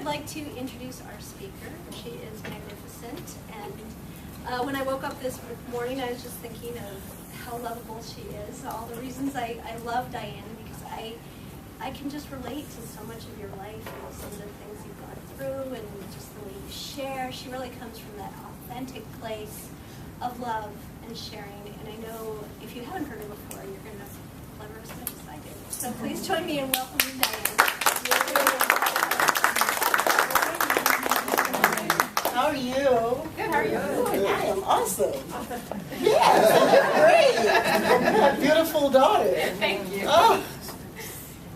I'd like to introduce our speaker. She is magnificent, and when I woke up this morning, I was just thinking of how lovable she is. All the reasons I love Dianne, because I can just relate to so much of your life and some of the things you've gone through, and just the way you share. She really comes from that authentic place of love and sharing. And I know if you haven't heard her before, you're going to love her as much as I do. So please join me in welcoming Dianne. How are you? Good, how are you? I am awesome. Yes, great. You have a beautiful daughter. Thank you. Oh,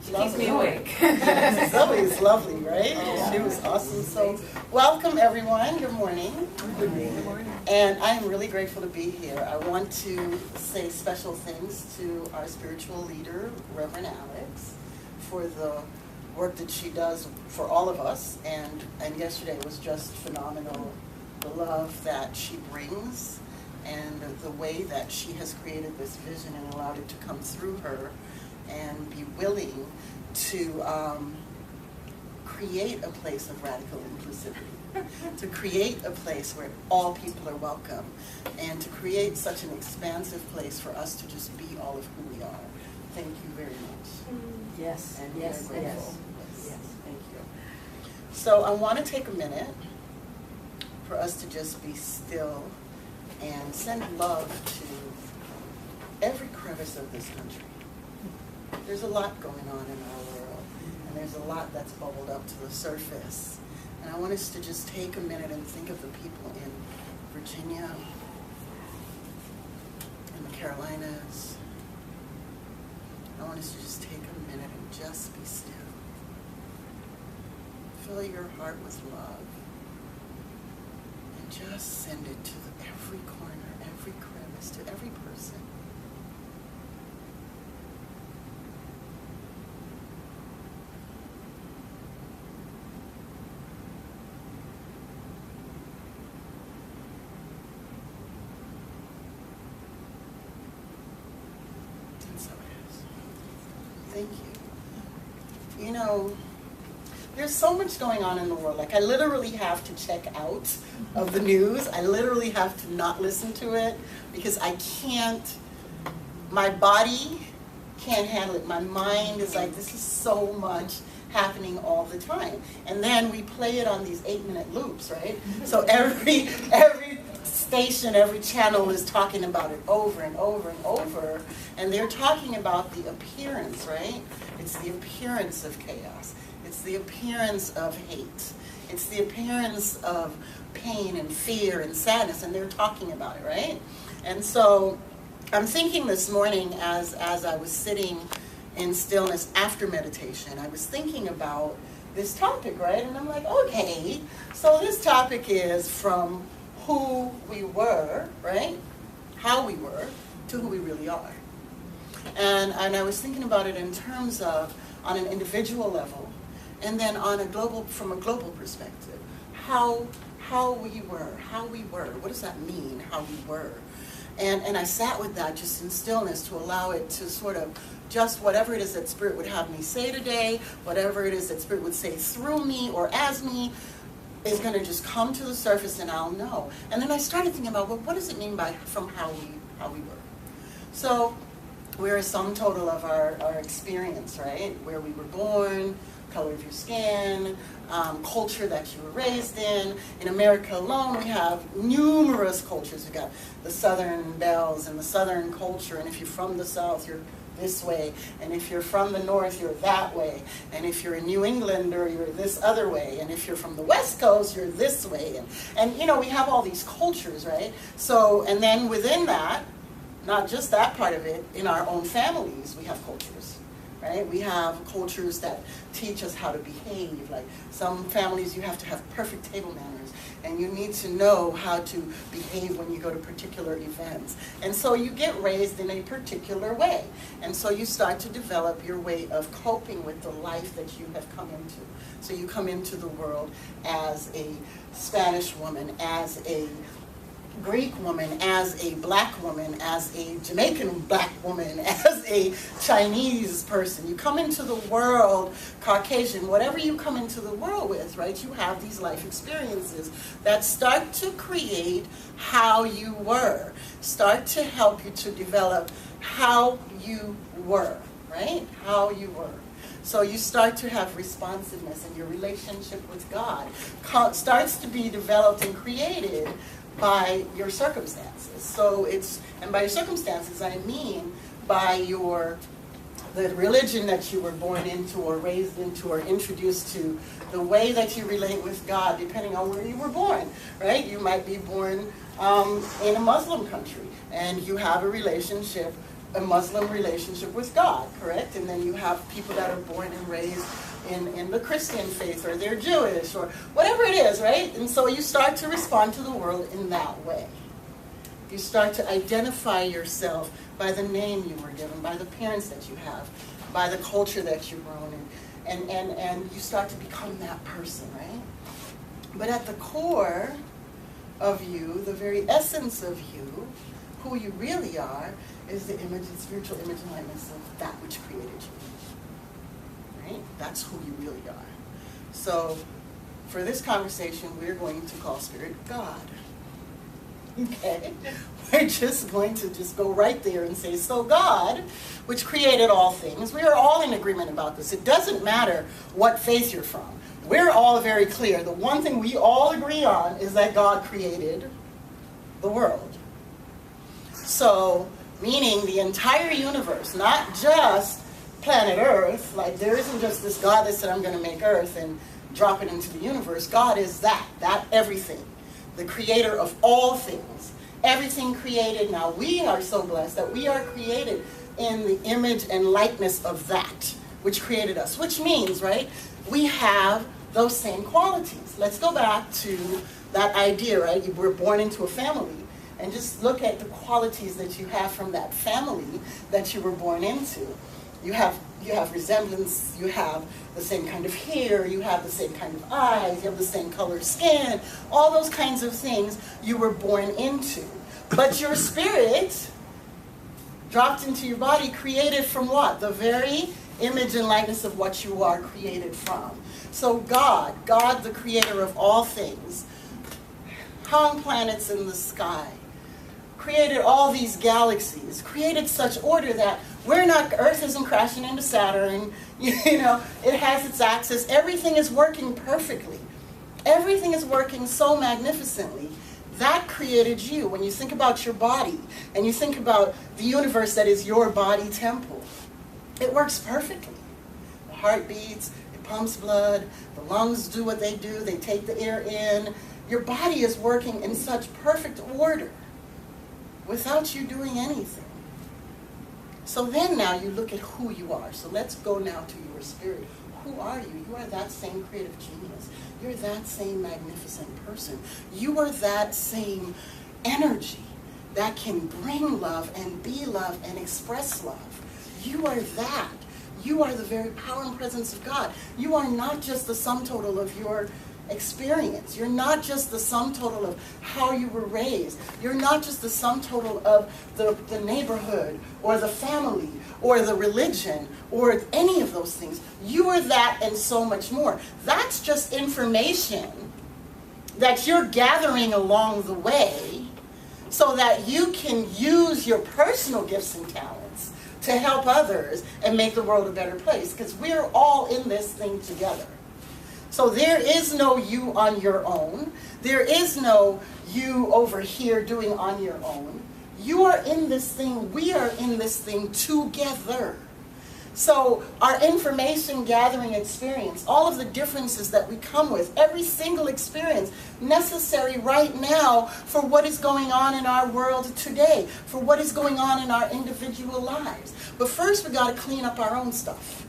Keeps me awake. Zoe is lovely, right? She was awesome. So, welcome everyone. Good morning. Good morning. And I am really grateful to be here. I want to say special thanks to our spiritual leader, Reverend Alex, for the work that she does for all of us, and yesterday was just phenomenal. The love that she brings and the way that she has created this vision and allowed it to come through her and be willing to create a place of radical inclusivity, to create a place where all people are welcome, and to create such an expansive place for us to just be all of who we are. Thank you very much. Yes, And yes, we are grateful. yes. Thank you. So I want to take a minute for us to just be still and send love to every crevice of this country. There's a lot going on in our world, and there's a lot that's bubbled up to the surface. And I want us to just take a minute and think of the people in Virginia, in the Carolinas. I want us to just take a minute and just be still. Fill your heart with love, and just send it to every corner, every crevice, to every person. And so it is. Thank you. You know, there's so much going on in the world. Like, I literally have to check out of the news. I literally have to not listen to it because I can't, my body can't handle it. My mind is like, this is so much happening all the time. And then we play it on these 8-minute loops, right? So every station, every channel is talking about it over and over and over. And they're talking about the appearance, right? It's the appearance of chaos. It's the appearance of hate. It's the appearance of pain and fear and sadness, and they're talking about it, right? And so I'm thinking this morning as I was sitting in stillness after meditation, I was thinking about this topic, right? And I'm like, okay, so this topic is from who we were, right? How we were, to who we really are. And I was thinking about it in terms of on an individual level, and then on a from a global perspective, how we were. What does that mean, how we were? And I sat with that just in stillness to allow it to sort of just whatever it is that Spirit would have me say today, whatever it is that Spirit would say through me or as me, is going to just come to the surface and I'll know. And then I started thinking about, well, what does it mean by from how we were? So we're a sum total of our experience, right? Where we were born, color of your skin, culture that you were raised in. In America alone, we have numerous cultures. We've got the Southern belles and the Southern culture, and if you're from the South, you're this way, and if you're from the North, you're that way, and if you're a New Englander, you're this other way, and if you're from the West Coast, you're this way, and you know, we have all these cultures, right? So, and then within that, not just that part of it, in our own families, we have cultures, right? We have cultures that teach us how to behave. Like some families, you have to have perfect table manners, and you need to know how to behave when you go to particular events. And so you get raised in a particular way. And so you start to develop your way of coping with the life that you have come into. So you come into the world as a Spanish woman, as a Greek woman, as a black woman, as a Jamaican black woman, as a Chinese person. You come into the world, Caucasian, whatever you come into the world with, right? You have these life experiences that start to create how you were, start to help you to develop how you were, right? How you were. So you start to have responsiveness, and your relationship with God starts to be developed and created by your circumstances. So and by your circumstances, I mean by the religion that you were born into or raised into or introduced to, the way that you relate with God, depending on where you were born, right? You might be born in a Muslim country, and you have a Muslim relationship with God, correct? And then you have people that are born and raised in the Christian faith, or they're Jewish, or whatever it is, right? And so you start to respond to the world in that way. You start to identify yourself by the name you were given, by the parents that you have, by the culture that you've grown in, and you start to become that person, right? But at the core of you, the very essence of you, who you really are, is the image and spiritual image and likeness of that which created you. Right? That's who you really are. So for this conversation, we're going to call Spirit God. Okay? We're just going to go right there and say, so God, which created all things, we are all in agreement about this. It doesn't matter what faith you're from. We're all very clear. The one thing we all agree on is that God created the world. So, meaning the entire universe, not just planet Earth. Like, there isn't just this God that said, I'm going to make Earth and drop it into the universe. God is that everything. The creator of all things. Everything created. Now, we are so blessed that we are created in the image and likeness of that which created us. Which means, right, we have those same qualities. Let's go back to that idea, right? We're born into a family. And just look at the qualities that you have from that family that you were born into. You have resemblance, you have the same kind of hair, you have the same kind of eyes, you have the same color skin, all those kinds of things you were born into. But your spirit dropped into your body, created from what? The very image and likeness of what you are created from. So God the creator of all things, hung planets in the sky, created all these galaxies, created such order that Earth isn't crashing into Saturn, it has its axis, everything is working perfectly. Everything is working so magnificently. That created you. When you think about your body, and you think about the universe that is your body temple, it works perfectly. The heart beats, it pumps blood, the lungs do what they do, they take the air in. Your body is working in such perfect order without you doing anything. So then now you look at who you are. So let's go now to your spirit. Who are you? You are that same creative genius. You're that same magnificent person. You are that same energy that can bring love and be love and express love. You are that. You are the very power and presence of God. You are not just the sum total of your experience. You're not just the sum total of how you were raised. You're not just the sum total of the neighborhood or the family or the religion or any of those things. You are that and so much more. That's just information that you're gathering along the way so that you can use your personal gifts and talents to help others and make the world a better place, because we're all in this thing together. So there is no you on your own. There is no you over here doing on your own. You are in this thing. We are in this thing together. So our information gathering experience, all of the differences that we come with, every single experience necessary right now for what is going on in our world today, for what is going on in our individual lives. But first we got to clean up our own stuff.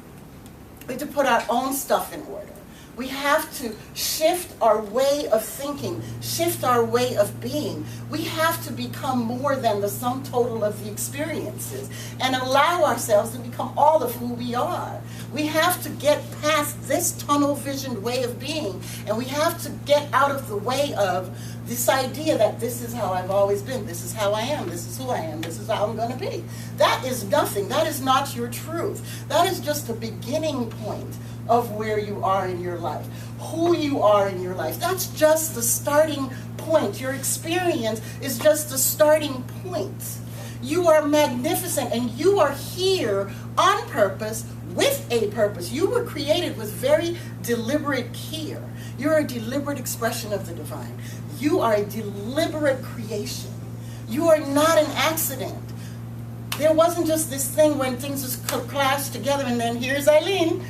We have to put our own stuff in order. We have to shift our way of thinking, shift our way of being. We have to become more than the sum total of the experiences and allow ourselves to become all of who we are. We have to get past this tunnel visioned way of being, and we have to get out of the way of this idea that this is how I've always been, this is how I am, this is who I am, this is how I'm going to be. That is nothing. That is not your truth. That is just a beginning point of where you are in your life, who you are in your life. That's just the starting point. Your experience is just the starting point. You are magnificent, and you are here on purpose with a purpose. You were created with very deliberate care. You're a deliberate expression of the divine. You are a deliberate creation. You are not an accident. There wasn't just this thing when things just clashed together and then here's Eileen.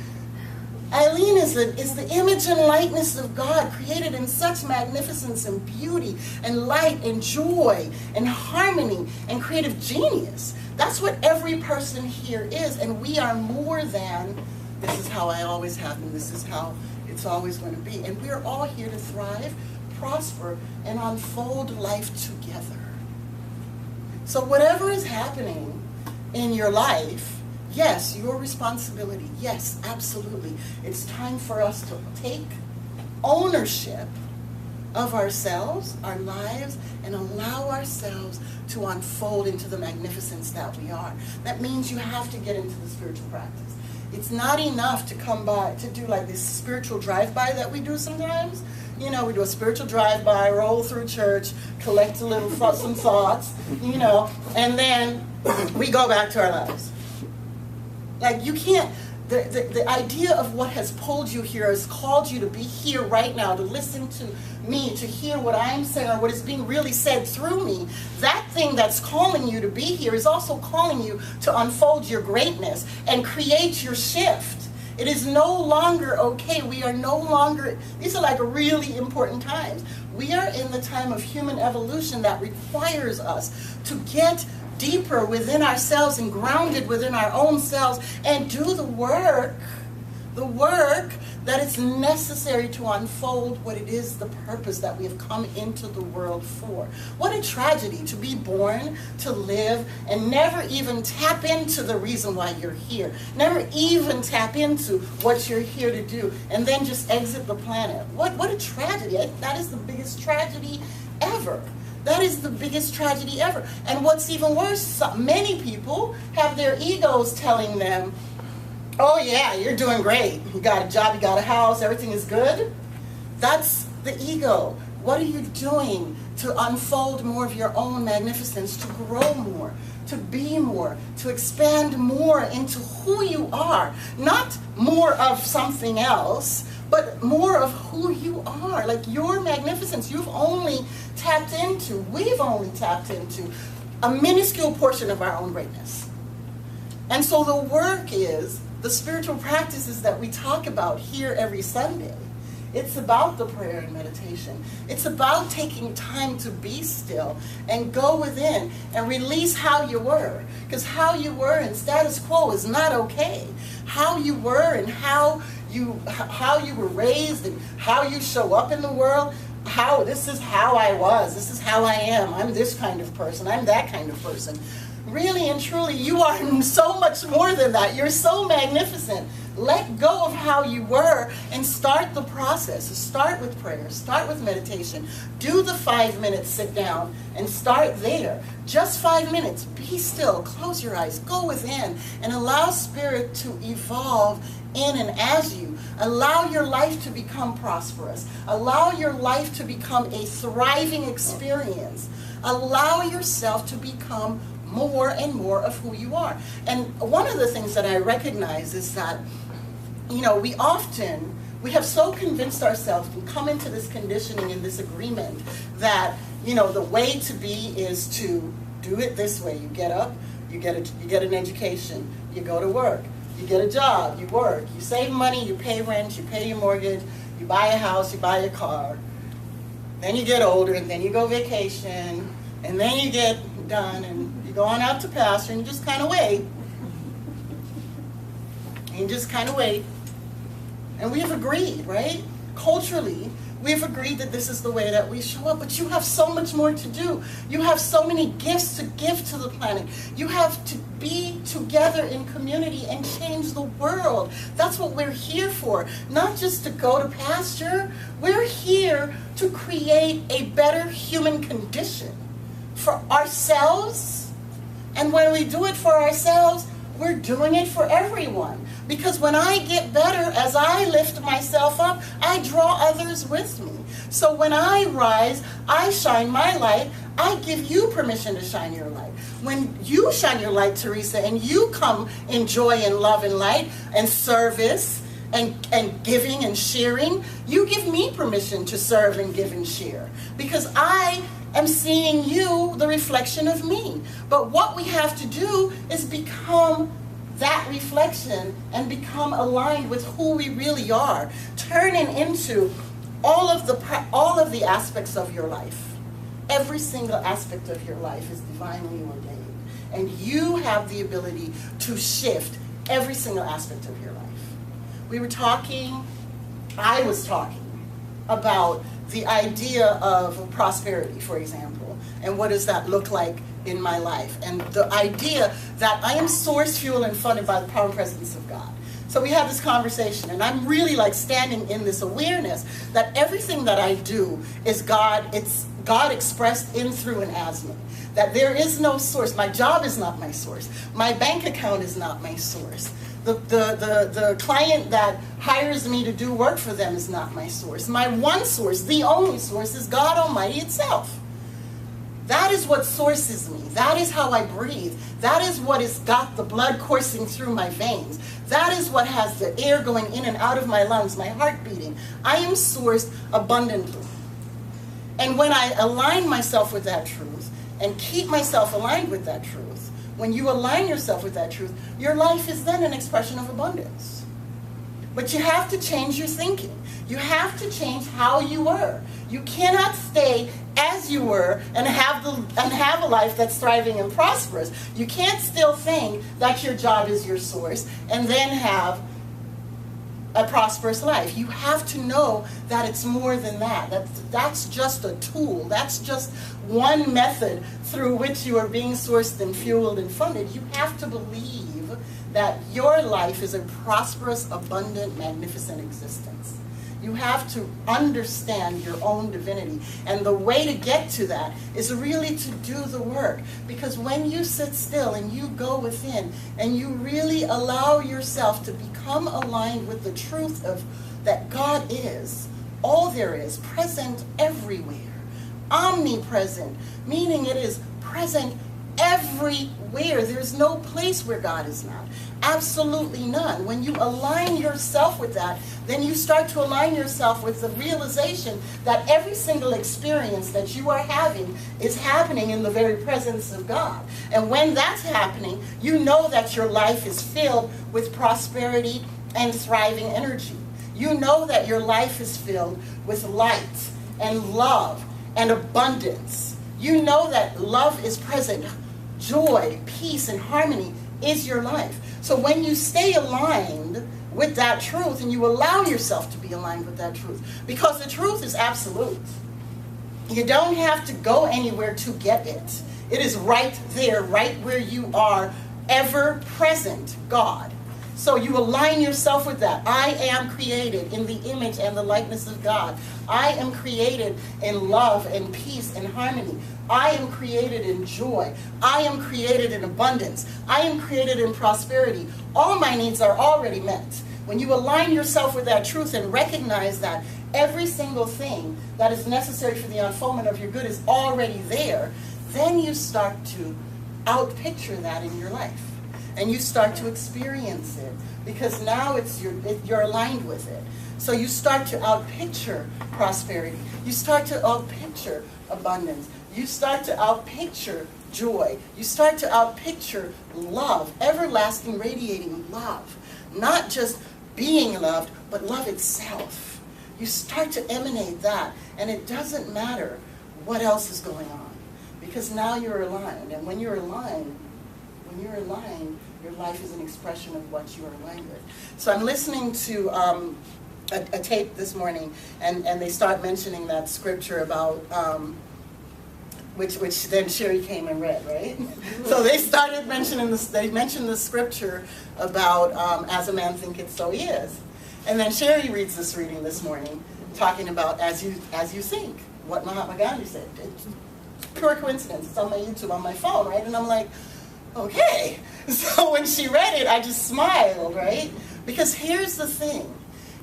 Eileen is the image and likeness of God, created in such magnificence and beauty and light and joy and harmony and creative genius. That's what every person here is, and we are more than, this is how I always have been, this is how it's always going to be. And we're all here to thrive, prosper, and unfold life together. So whatever is happening in your life, yes, your responsibility, yes, absolutely. It's time for us to take ownership of ourselves, our lives, and allow ourselves to unfold into the magnificence that we are. That means you have to get into the spiritual practice. It's not enough to come by, to do like this spiritual drive-by that we do sometimes. You know, we do a spiritual drive-by, roll through church, collect a little some thoughts, you know, and then we go back to our lives. Like, you can't, the idea of what has pulled you here has called you to be here right now, to listen to me, to hear what I'm saying or what is being really said through me. That thing that's calling you to be here is also calling you to unfold your greatness and create your shift. It is no longer okay. We are no longer, these are like really important times. We are in the time of human evolution that requires us to get deeper within ourselves and grounded within our own selves and do the work that is necessary to unfold what it is, the purpose that we have come into the world for. What a tragedy to be born, to live, and never even tap into the reason why you're here. Never even tap into what you're here to do, and then just exit the planet. What a tragedy. That is the biggest tragedy ever. That is the biggest tragedy ever. And what's even worse, many people have their egos telling them, oh yeah, you're doing great. You got a job, you got a house, everything is good. That's the ego. What are you doing to unfold more of your own magnificence, to grow more, to be more, to expand more into who you are? Not more of something else, but more of who you are. Like your magnificence, we've only tapped into a minuscule portion of our own greatness. And so the work is, the spiritual practices that we talk about here every Sunday, it's about the prayer and meditation. It's about taking time to be still and go within and release how you were. Because how you were in status quo is not okay. How you were and how you were raised and how you show up in the world, this is how I was, this is how I am, I'm this kind of person, I'm that kind of person. Really and truly, you are so much more than that. You're so magnificent. Let go of how you were and start the process. Start with prayer. Start with meditation. Do the 5 minutes sit down and start there. Just 5 minutes. Be still. Close your eyes. Go within and allow spirit to evolve in and as you. Allow your life to become prosperous. Allow your life to become a thriving experience. Allow yourself to become more and more of who you are. And one of the things that I recognize is that, you know, we have so convinced ourselves and come into this conditioning and this agreement that, you know, the way to be is to do it this way. You get up, you get an education, you go to work, you get a job, you work, you save money, you pay rent, you pay your mortgage, you buy a house, you buy a car. Then you get older, and then you go vacation, and then you get done, and you go on out to pasture, and you just kind of wait. And you just kind of wait. And we have agreed, right? Culturally, we have agreed that this is the way that we show up. But you have so much more to do. You have so many gifts to give to the planet. You have to be together in community and change the world. That's what we're here for. Not just to go to pasture. We're here to create a better human condition for ourselves. And when we do it for ourselves, we're doing it for everyone. Because when I get better, as I lift myself up, I draw others with me. So when I rise, I shine my light. I give you permission to shine your light. When you shine your light, Teresa, and you come in joy and love and light and service and giving and sharing, you give me permission to serve and give and share. Because I am seeing you, the reflection of me. But what we have to do is become that reflection and become aligned with who we really are, turning into all of the aspects of your life. Every single aspect of your life is divinely ordained, and you have the ability to shift every single aspect of your life. I was talking about the idea of prosperity, for example, and what does that look like in my life, and the idea that I am source, fuel, and funded by the power and presence of God. So we have this conversation, and I'm really like standing in this awareness that everything that I do is God, it's God expressed in, through, and as me. That there is no source. My job is not my source. My bank account is not my source. The client that hires me to do work for them is not my source. My one source, the only source, is God Almighty itself. That is what sources me. That is how I breathe. That is what has got the blood coursing through my veins. That is what has the air going in and out of my lungs, my heart beating. I am sourced abundantly. And when I align myself with that truth and keep myself aligned with that truth, when you align yourself with that truth, your life is then an expression of abundance. But you have to change your thinking. You have to change how you were. You cannot stay as you were and have a life that's thriving and prosperous. You can't still think that your job is your source and then have a prosperous life. You have to know that it's more than that. That's just a tool. That's just one method through which you are being sourced and fueled and funded. You have to believe that your life is a prosperous, abundant, magnificent existence. You have to understand your own divinity. And the way to get to that is really to do the work. Because when you sit still and you go within and you really allow yourself to become aligned with the truth of that God is, all there is, present everywhere, omnipresent, meaning it is present everywhere. There's no place where God is not. Absolutely none. When you align yourself with that, then you start to align yourself with the realization that every single experience that you are having is happening in the very presence of God. And when that's happening, you know that your life is filled with prosperity and thriving energy. You know that your life is filled with light and love and abundance. You know that love is present. Joy, peace, and harmony is your life. So when you stay aligned with that truth and you allow yourself to be aligned with that truth, because the truth is absolute. You don't have to go anywhere to get it. It is right there, right where you are, ever present God. So you align yourself with that. I am created in the image and the likeness of God. I am created in love and peace and harmony. I am created in joy. I am created in abundance. I am created in prosperity. All my needs are already met. When you align yourself with that truth and recognize that every single thing that is necessary for the unfoldment of your good is already there, then you start to outpicture that in your life. And you start to experience it because now you're aligned with it. So you start to outpicture prosperity. You start to outpicture abundance. You start to outpicture joy. You start to outpicture love, everlasting radiating love. Not just being loved, but love itself. You start to emanate that, and it doesn't matter what else is going on because now you're aligned. And when you're aligned, your life is an expression of what you are aligned with. So I'm listening to a tape this morning, and they start mentioning that scripture about, which then Sherry came and read, right? So they started mentioning this, they mentioned the scripture about, as a man thinketh, so he is. And then Sherry reads this reading this morning, talking about as you think, what Mahatma Gandhi said. It's pure coincidence. It's on my YouTube, on my phone, right? And I'm like, okay. So when she read it, I just smiled, right? Because here's the thing.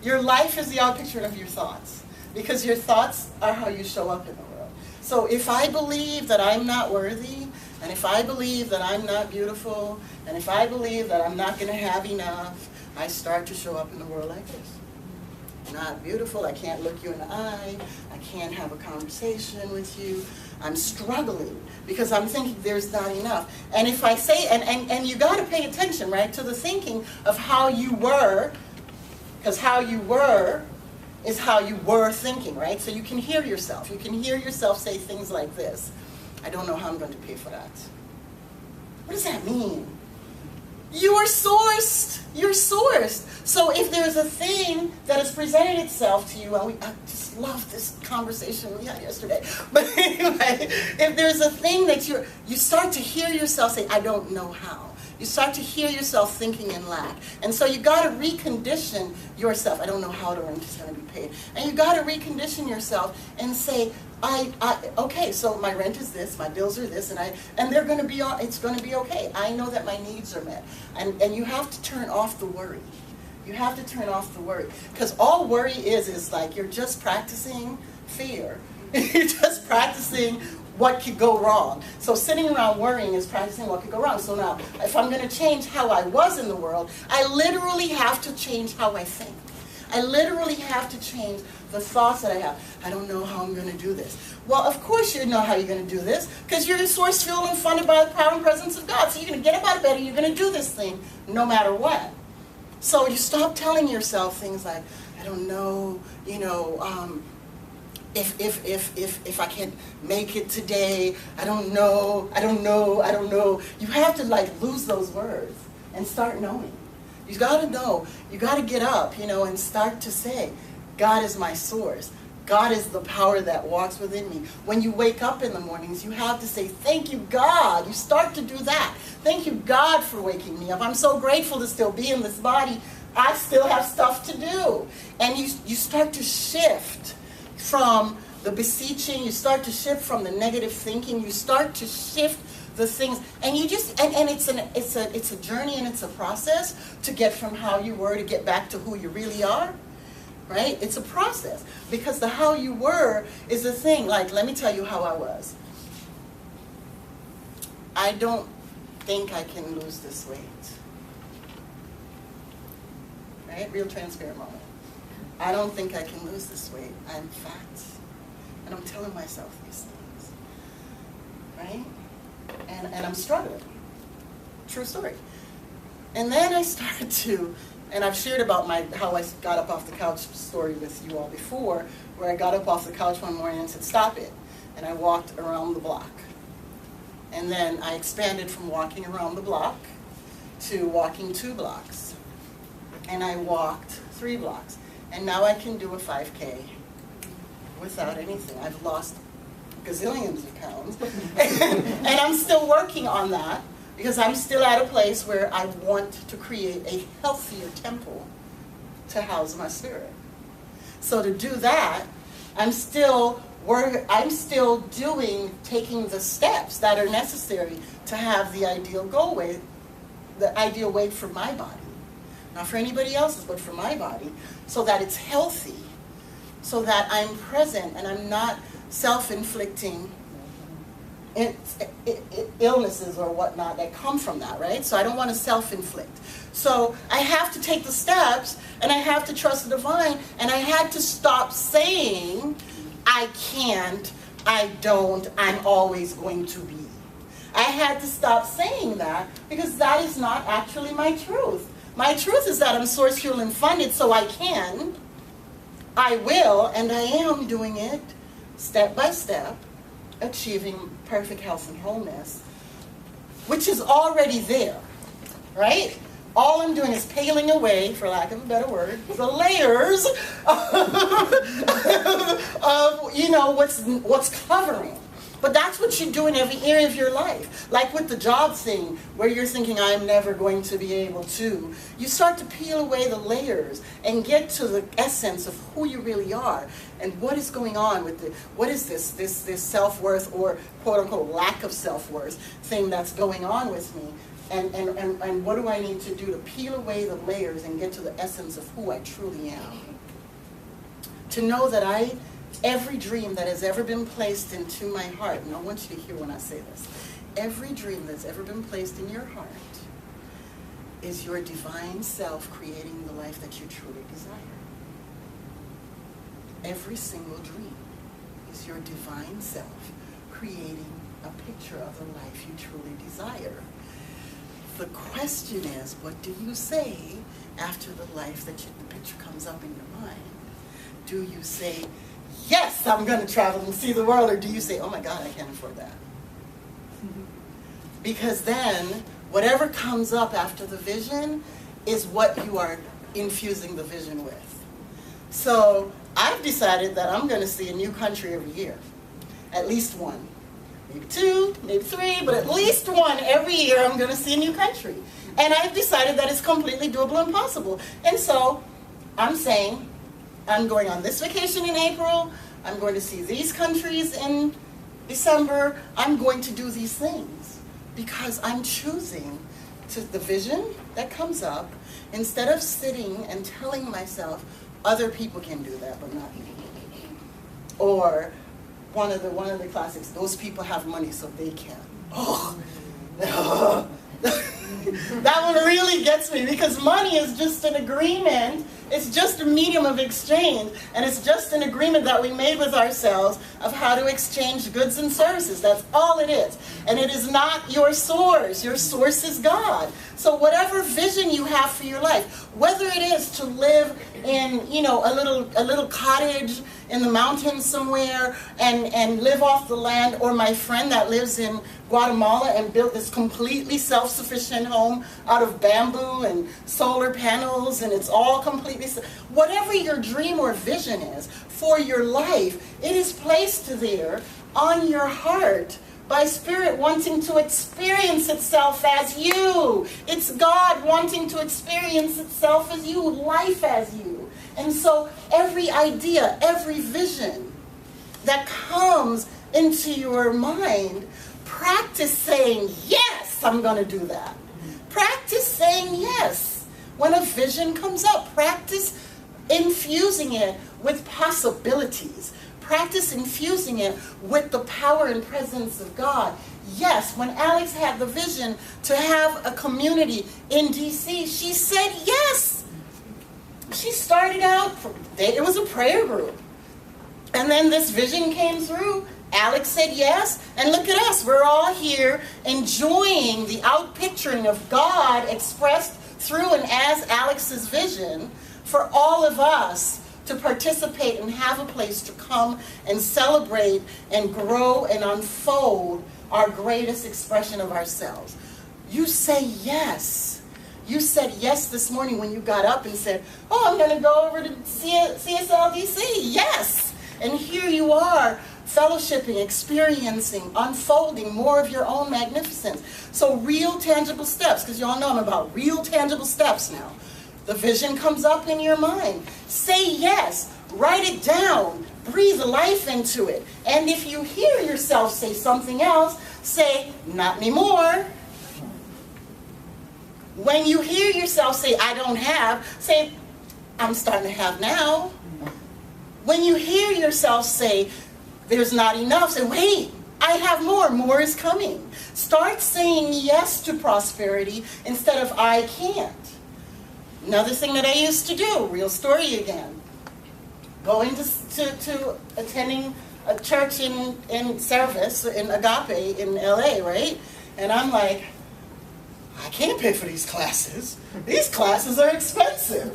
Your life is the outpicture of your thoughts. Because your thoughts are how you show up in the world. So if I believe that I'm not worthy, and if I believe that I'm not beautiful, and if I believe that I'm not going to have enough, I start to show up in the world like this. Not beautiful, I can't look you in the eye, I can't have a conversation with you, I'm struggling because I'm thinking there's not enough. And if I say, and you got to pay attention, right, to the thinking of how you were, because how you were is how you were thinking, right? So you can hear yourself. You can hear yourself say things like this. I don't know how I'm going to pay for that. What does that mean? You are sourced. You're sourced. So if there's a thing that has presented itself to you, and I just love this conversation we had yesterday. But anyway, if there's a thing that you start to hear yourself say, I don't know how. You start to hear yourself thinking in lack. And so you got to recondition yourself. I don't know how the rent is going to be paid. And you got to recondition yourself and say, okay, so my rent is this, my bills are this, and they're going to be, it's going to be okay. I know that my needs are met. And you have to turn off the worry. You have to turn off the worry. Because all worry is like you're just practicing fear. You're just practicing what could go wrong. So sitting around worrying is practicing what could go wrong. So now, if I'm going to change how I was in the world, I literally have to change how I think. I literally have to change the thoughts that I have. I don't know how I'm going to do this. Well, of course you know how you're going to do this, because you're source, fueled, and funded by the power and presence of God. So you're going to get up out of bed and you're going to do this thing no matter what. So you stop telling yourself things like, I don't know, if I can make it today, I don't know. You have to like lose those words and start knowing. You got to know. You got to get up, and start to say, God is my source. God is the power that walks within me. When you wake up in the mornings, you have to say, thank you, God. You start to do that. Thank you, God, for waking me up. I'm so grateful to still be in this body. I still have stuff to do. And you start to shift from the beseeching. You start to shift from the negative thinking. You start to shift the things, and you just and it's a journey, and it's a process to get from how you were to get back to who you really are, right? It's a process, because the how you were is the thing. Like, let me tell you how I was. I don't think I can lose this weight, right? Real transparent moment. I don't think I can lose this weight. I'm fat, and I'm telling myself these things, right? And I'm struggling. True story. And then I started to, and I've shared about how I got up off the couch story with you all before, where I got up off the couch one morning and said, stop it. And I walked around the block. And then I expanded from walking around the block to walking 2 blocks. And I walked 3 blocks. And now I can do a 5K without anything. I've lost gazillions of pounds. And I'm still working on that, because I'm still at a place where I want to create a healthier temple to house my spirit. So to do that, I'm still taking the steps that are necessary to have the ideal goal weight, the ideal weight for my body. Not for anybody else's, but for my body, so that it's healthy, so that I'm present and I'm not self-inflicting illnesses or whatnot that come from that, right? So I don't want to self-inflict. So I have to take the steps, and I have to trust the divine, and I had to stop saying, I can't, I don't, I'm always going to be. I had to stop saying that, because that is not actually my truth. My truth is that I'm source, fueled, and funded, so I can, I will, and I am doing it step by step, achieving perfect health and wholeness, which is already there, right? all I'm doing is peeling away, for lack of a better word, the layers of you know, what's covering. But that's what you do in every area of your life. Like with the job thing, where you're thinking, I'm never going to be able to. You start to peel away the layers and get to the essence of who you really are and what is going on with what is this self-worth or quote-unquote lack of self-worth thing that's going on with me. And what do I need to do to peel away the layers and get to the essence of who I truly am? To know that every dream that has ever been placed into my heart, and I want you to hear when I say this, every dream that's ever been placed in your heart is your divine self creating the life that you truly desire. Every single dream is your divine self creating a picture of the life you truly desire. The question is, what do you say after the life that the picture comes up in your mind? Do you say, yes, I'm going to travel and see the world, or do you say, oh my God, I can't afford that? Because then, whatever comes up after the vision is what you are infusing the vision with. So, I've decided that I'm going to see a new country every year. At least one. Maybe two, maybe three, but at least one every year I'm going to see a new country. And I've decided that it's completely doable and possible. And so, I'm saying, I'm going on this vacation in April, I'm going to see these countries in December, I'm going to do these things because I'm choosing the vision that comes up, instead of sitting and telling myself, other people can do that, but not me. Or one of the classics, those people have money so they can. Oh, that one really gets me, because money is just an agreement. It's just a medium of exchange, and it's just an agreement that we made with ourselves of how to exchange goods and services. That's all it is. And it is not your source. Your source is God. So whatever vision you have for your life, whether it is to live in, you know, a little cottage in the mountains somewhere and live off the land, or my friend that lives in Guatemala and built this completely self-sufficient home out of bamboo and solar panels, and it's all completely, whatever your dream or vision is for your life, it is placed there on your heart by Spirit wanting to experience itself as you. It's God wanting to experience itself as you, life as you. And so every idea, every vision that comes into your mind, practice saying, yes, I'm going to do that. Practice saying yes. When a vision comes up, practice infusing it with possibilities. Practice infusing it with the power and presence of God. Yes, when Alex had the vision to have a community in D.C., she said yes. She started out, it was a prayer group. And then this vision came through. Alex said yes, and look at us. We're all here enjoying the outpicturing of God expressed through and as Alex's vision for all of us to participate and have a place to come and celebrate and grow and unfold our greatest expression of ourselves. You say yes. You said yes this morning when you got up and said, oh, I'm going to go over to CSLDC. Yes. And here you are, fellowshipping, experiencing, unfolding more of your own magnificence. So real tangible steps, because you all know I'm about real tangible steps now. The vision comes up in your mind. Say yes. Write it down. Breathe life into it. And if you hear yourself say something else, say, not anymore. When you hear yourself say, I don't have, say, I'm starting to have now. When you hear yourself say, there's not enough, say, wait, I have more. More is coming. Start saying yes to prosperity instead of I can't. Another thing that I used to do, real story again, going to attending a church in service, in Agape in LA, right? And I'm like, I can't pay for these classes. These classes are expensive.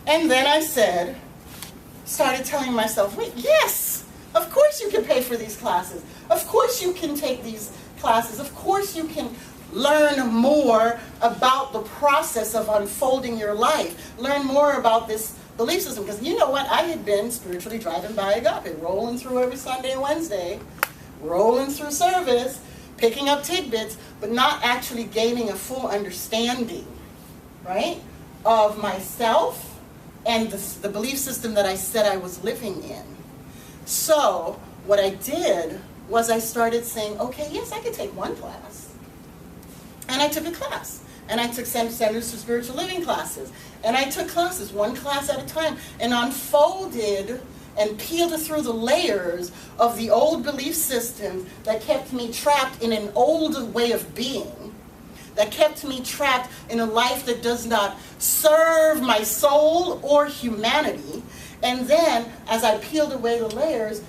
And then I started telling myself, wait, yes, of course you can pay for these classes. Of course you can take these classes. Of course you can learn more about the process of unfolding your life. Learn more about this belief system. Because you know what? I had been spiritually driving by Agape, rolling through every Sunday and Wednesday, rolling through service, picking up tidbits, but not actually gaining a full understanding, right, of myself and the belief system that I said I was living in. So what I did was I started saying, okay, yes, I could take one class. And I took a class. And I took Centers for Spiritual Living classes. And I took classes, one class at a time, and unfolded and peeled through the layers of the old belief systems that kept me trapped in an old way of being, that kept me trapped in a life that does not serve my soul or humanity. And then, as I peeled away the layers,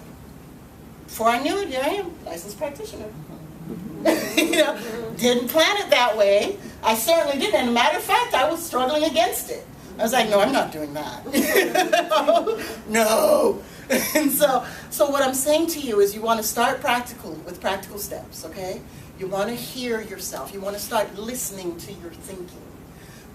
before I knew it, here I am, licensed practitioner. You know, didn't plan it that way. I certainly didn't. And as a matter of fact, I was struggling against it. I was like, no, I'm not doing that. No. And so what I'm saying to you is you want to start with practical steps, okay? You want to hear yourself. You want to start listening to your thinking.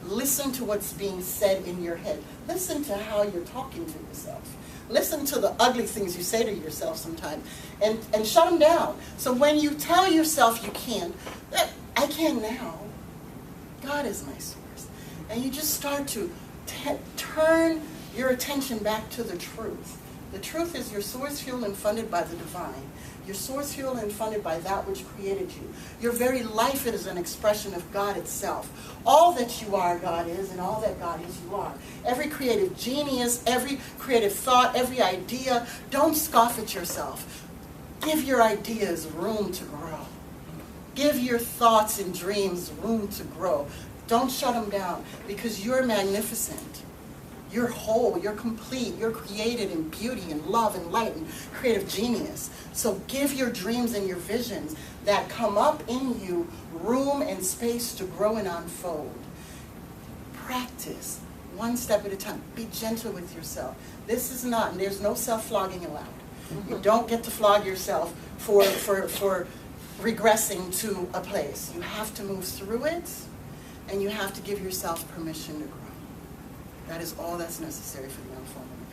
Listen to what's being said in your head. Listen to how you're talking to yourself. Listen to the ugly things you say to yourself sometimes and shut them down. So when you tell yourself you can't, I can now. God is my source. And you just start to turn your attention back to the truth. The truth is your source, fueled and funded by the divine. Your source, fueled and funded by that which created you. Your very life is an expression of God itself. All that you are, God is, and all that God is, you are. Every creative genius, every creative thought, every idea, don't scoff at yourself. Give your ideas room to grow. Give your thoughts and dreams room to grow. Don't shut them down, because you're magnificent. You're whole, you're complete, you're created in beauty and love and light and creative genius. So give your dreams and your visions that come up in you room and space to grow and unfold. Practice one step at a time. Be gentle with yourself. This is not, and there's no self-flogging allowed. You don't get to flog yourself for regressing to a place. You have to move through it, and you have to give yourself permission to grow. That is all that's necessary for the unfoldment.